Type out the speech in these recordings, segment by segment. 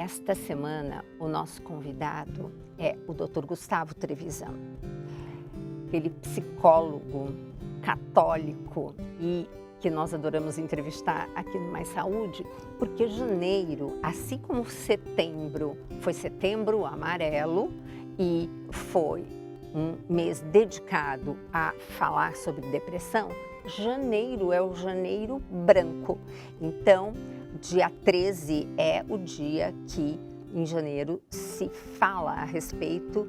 Esta semana, o nosso convidado é o Dr. Gustavo Trevisan. Ele é psicólogo católico e que nós adoramos entrevistar aqui no Mais Saúde, porque janeiro, assim como setembro, foi setembro amarelo e foi um mês dedicado a falar sobre depressão, janeiro é o janeiro branco. Então, dia 13 é o dia que, em janeiro, se fala a respeito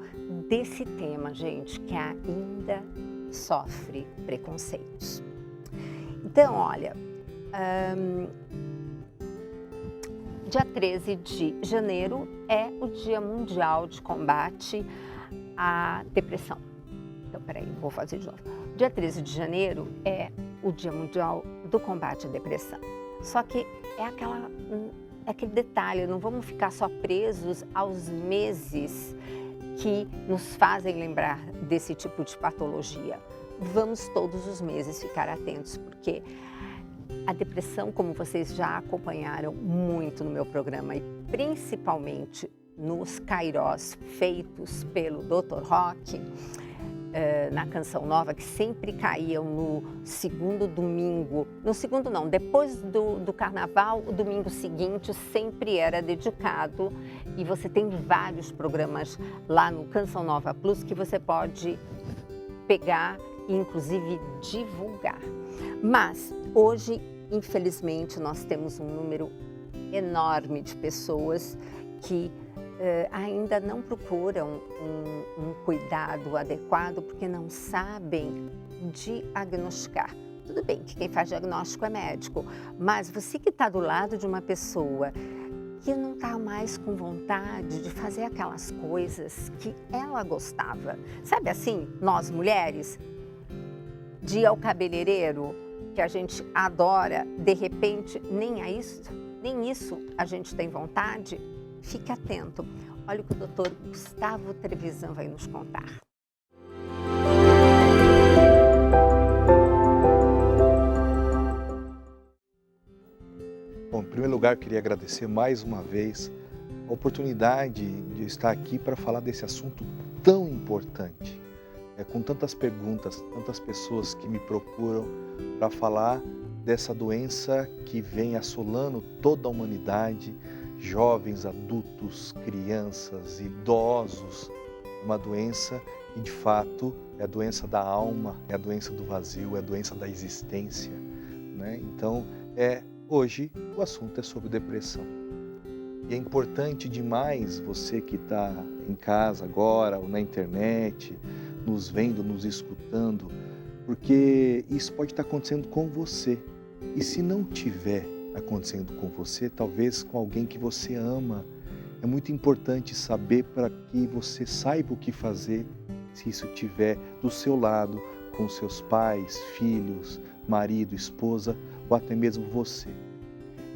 desse tema, gente, que ainda sofre preconceitos. Então, olha, dia 13 de janeiro é o Dia Mundial de Combate à Depressão. Então, peraí, vou fazer de novo. Dia 13 de janeiro é o Dia Mundial do Combate à Depressão. Só que é aquele detalhe, não vamos ficar só presos aos meses que nos fazem lembrar desse tipo de patologia. Vamos todos os meses ficar atentos, porque a depressão, como vocês já acompanharam muito no meu programa, e principalmente nos kairós feitos pelo Dr. Rock, na Canção Nova, que sempre caíam no segundo domingo, no segundo não, depois do carnaval, o domingo seguinte sempre era dedicado, e você tem vários programas lá no Canção Nova Plus que você pode pegar e inclusive divulgar. Mas hoje, infelizmente, nós temos um número enorme de pessoas que ainda não procuram um cuidado adequado porque não sabem diagnosticar. Tudo bem que quem faz diagnóstico é médico, mas você que está do lado de uma pessoa que não está mais com vontade de fazer aquelas coisas que ela gostava. Sabe assim, nós mulheres, de ir ao cabeleireiro, que a gente adora, de repente, nem isso a gente tem vontade? Fique atento. Olha o que o Dr. Gustavo Trevisan vai nos contar. Bom, em primeiro lugar, eu queria agradecer mais uma vez a oportunidade de eu estar aqui para falar desse assunto tão importante. Com tantas perguntas, tantas pessoas que me procuram para falar dessa doença que vem assolando toda a humanidade, jovens, adultos, crianças, idosos, uma doença que de fato é a doença da alma, é a doença do vazio, é a doença da existência, né? Então, hoje o assunto é sobre depressão. E é importante demais você que está em casa agora ou na internet, nos vendo, nos escutando, porque isso pode estar acontecendo com você. E se não tiver acontecendo com você, talvez com alguém que você ama, é muito importante saber para que você saiba o que fazer se isso estiver do seu lado, com seus pais, filhos, marido, esposa ou até mesmo você.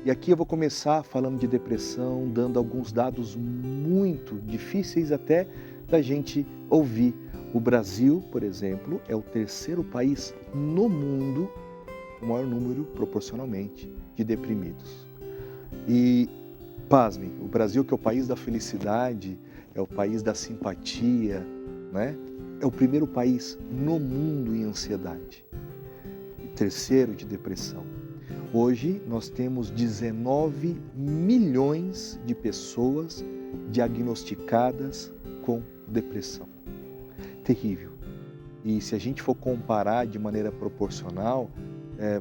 E aqui eu vou começar falando de depressão, dando alguns dados muito difíceis até da gente ouvir. O Brasil, por exemplo, é o terceiro país no mundo com o maior número, proporcionalmente, de deprimidos. E, pasmem, o Brasil, que é o país da felicidade, é o país da simpatia, né? É o primeiro país no mundo em ansiedade. E terceiro de depressão. Hoje nós temos 19 milhões de pessoas diagnosticadas com depressão. Terrível. E se a gente for comparar de maneira proporcional,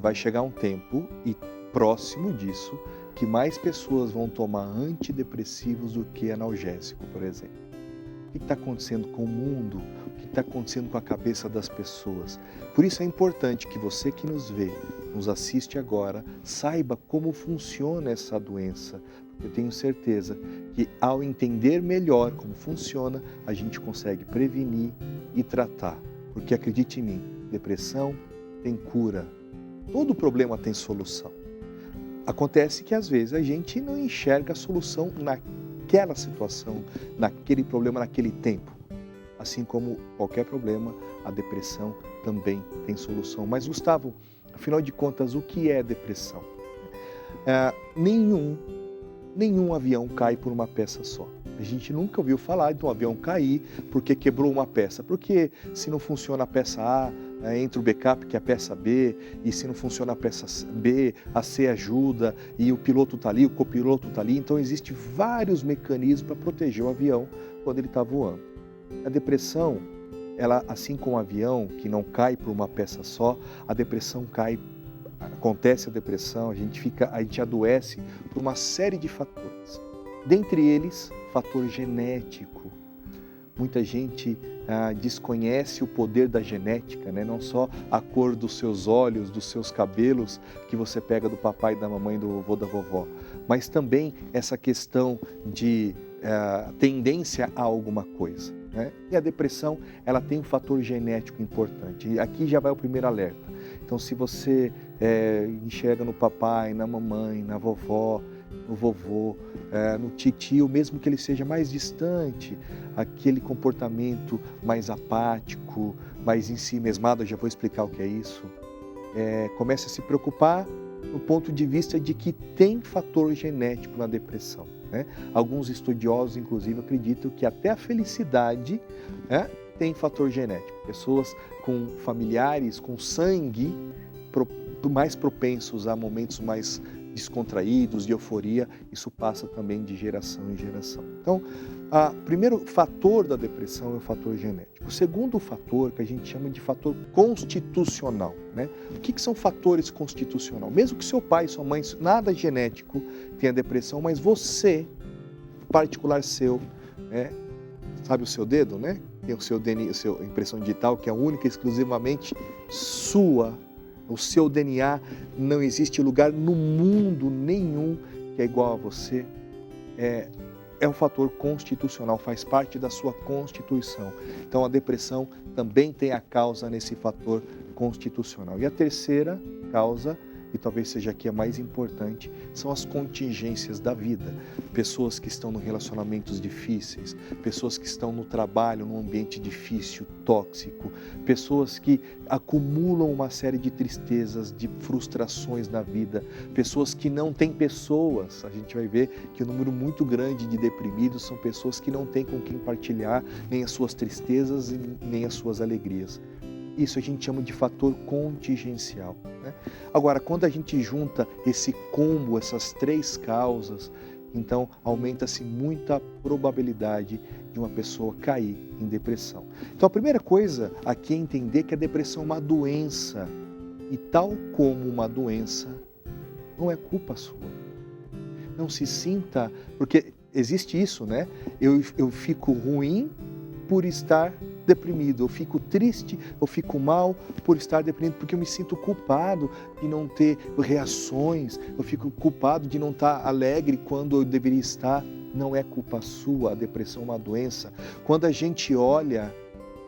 vai chegar um tempo, e próximo disso, que mais pessoas vão tomar antidepressivos do que analgésico, por exemplo. O que está acontecendo com o mundo? O que está acontecendo com a cabeça das pessoas? Por isso é importante que você que nos vê, nos assiste agora, saiba como funciona essa doença. Eu tenho certeza que ao entender melhor como funciona, a gente consegue prevenir e tratar. Porque acredite em mim, depressão tem cura. Todo problema tem solução. Acontece que às vezes a gente não enxerga a solução naquela situação, naquele problema, naquele tempo. Assim como qualquer problema, a depressão também tem solução. Mas Gustavo, afinal de contas, o que é depressão? Nenhum nenhum avião cai por uma peça só. A gente nunca ouviu falar de um avião cair porque quebrou uma peça. Porque se não funciona a peça A, entra o backup, que é a peça B, e se não funciona a peça B, a C ajuda, e o piloto está ali, o copiloto está ali. Então, existem vários mecanismos para proteger o avião quando ele está voando. A depressão, ela, assim como o avião, que não cai por uma peça só, a depressão cai, acontece a depressão, a gente adoece por uma série de fatores. Dentre eles, fator genético. Muita gente desconhece o poder da genética, né? Não só a cor dos seus olhos, dos seus cabelos, que você pega do papai, da mamãe, do vovô, da vovó, mas também essa questão de tendência a alguma coisa, né? E a depressão, ela tem um fator genético importante. E aqui já vai o primeiro alerta. Então, se você enxerga no papai, na mamãe, na vovó, no vovô, no titio, mesmo que ele seja mais distante, aquele comportamento mais apático, mais ensimesmado, eu já vou explicar o que é isso, comece a se preocupar no ponto de vista de que tem fator genético na depressão, né? Alguns estudiosos, inclusive, acreditam que até a felicidade tem fator genético. Pessoas com familiares, com sangue, mais propensos a momentos mais descontraídos, de euforia, isso passa também de geração em geração. Então, o primeiro fator da depressão é o fator genético. O segundo fator, que a gente chama de fator constitucional, né? O que são fatores constitucionais? Mesmo que seu pai, sua mãe, nada genético tenha depressão, mas você, particular seu, sabe o seu dedo, né? Tem o seu DNA, a sua impressão digital, que é única e exclusivamente sua. O seu DNA, não existe lugar no mundo nenhum que é igual a você. É um fator constitucional, faz parte da sua constituição. Então, a depressão também tem a causa nesse fator constitucional. E a terceira causa, e talvez seja aqui a mais importante, são as contingências da vida. Pessoas que estão em relacionamentos difíceis, pessoas que estão no trabalho, num ambiente difícil, tóxico, pessoas que acumulam uma série de tristezas, de frustrações na vida, pessoas que não têm pessoas. A gente vai ver que um número muito grande de deprimidos são pessoas que não têm com quem partilhar nem as suas tristezas e nem as suas alegrias. Isso a gente chama de fator contingencial, né? Agora, quando a gente junta esse combo, essas três causas, então aumenta-se muito a probabilidade de uma pessoa cair em depressão. Então, a primeira coisa aqui é entender que a depressão é uma doença. E tal como uma doença, não é culpa sua. Não se sinta, porque existe isso, né? Eu fico ruim por estar deprimido, eu fico triste, eu fico mal por estar deprimido, porque eu me sinto culpado de não ter reações, eu fico culpado de não estar alegre quando eu deveria estar. Não é culpa sua, a depressão é uma doença. Quando a gente olha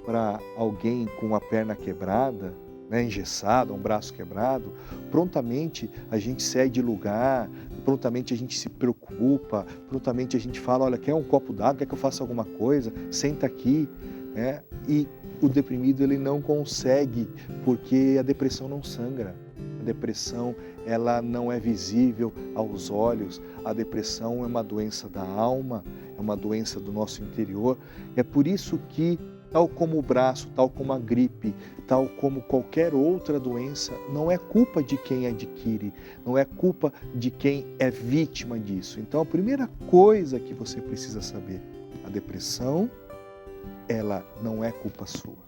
para alguém com a perna quebrada, engessado, um braço quebrado, prontamente a gente sai de lugar, prontamente a gente se preocupa, prontamente a gente fala, olha, quer um copo d'água, quer que eu faça alguma coisa? Senta aqui. E o deprimido, ele não consegue, porque a depressão não sangra. A depressão, ela não é visível aos olhos. A depressão é uma doença da alma, é uma doença do nosso interior. É por isso que, tal como o braço, tal como a gripe, tal como qualquer outra doença, não é culpa de quem adquire, não é culpa de quem é vítima disso. Então, a primeira coisa que você precisa saber, a depressão, ela não é culpa sua.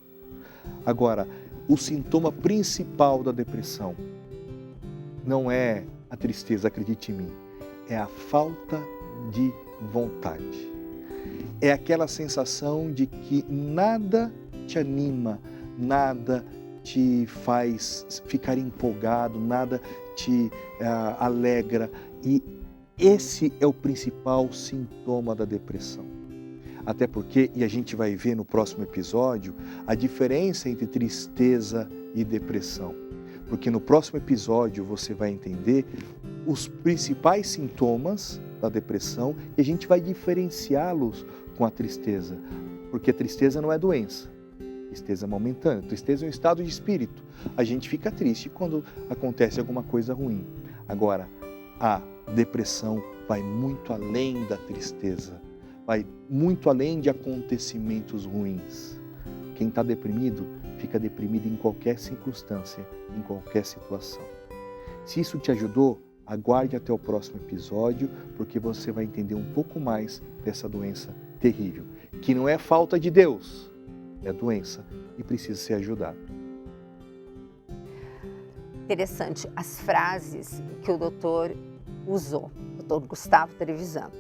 Agora, o sintoma principal da depressão não é a tristeza, acredite em mim, é a falta de vontade. É aquela sensação de que nada te anima, nada te faz ficar empolgado, nada te alegra. E esse é o principal sintoma da depressão. Até porque, e a gente vai ver no próximo episódio, a diferença entre tristeza e depressão. Porque no próximo episódio você vai entender os principais sintomas da depressão e a gente vai diferenciá-los com a tristeza. Porque a tristeza não é doença, tristeza é momentânea, tristeza é um estado de espírito. A gente fica triste quando acontece alguma coisa ruim. Agora, a Depressão vai muito além da tristeza, vai muito além de acontecimentos ruins. Quem está deprimido, fica deprimido em qualquer circunstância, em qualquer situação. Se isso te ajudou, aguarde até o próximo episódio, porque você vai entender um pouco mais dessa doença terrível, que não é falta de Deus, é doença e precisa ser ajudado. Interessante as frases que o doutor usou, o doutor Gustavo Trevisan.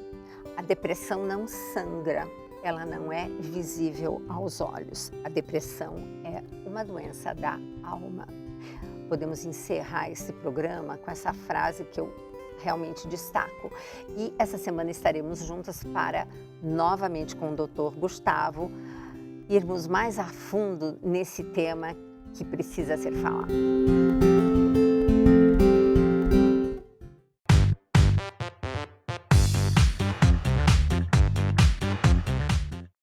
A depressão não sangra, ela não é visível aos olhos. A depressão é uma doença da alma. Podemos encerrar esse programa com essa frase que eu realmente destaco. E essa semana estaremos juntas para, novamente com o doutor Gustavo, irmos mais a fundo nesse tema que precisa ser falado.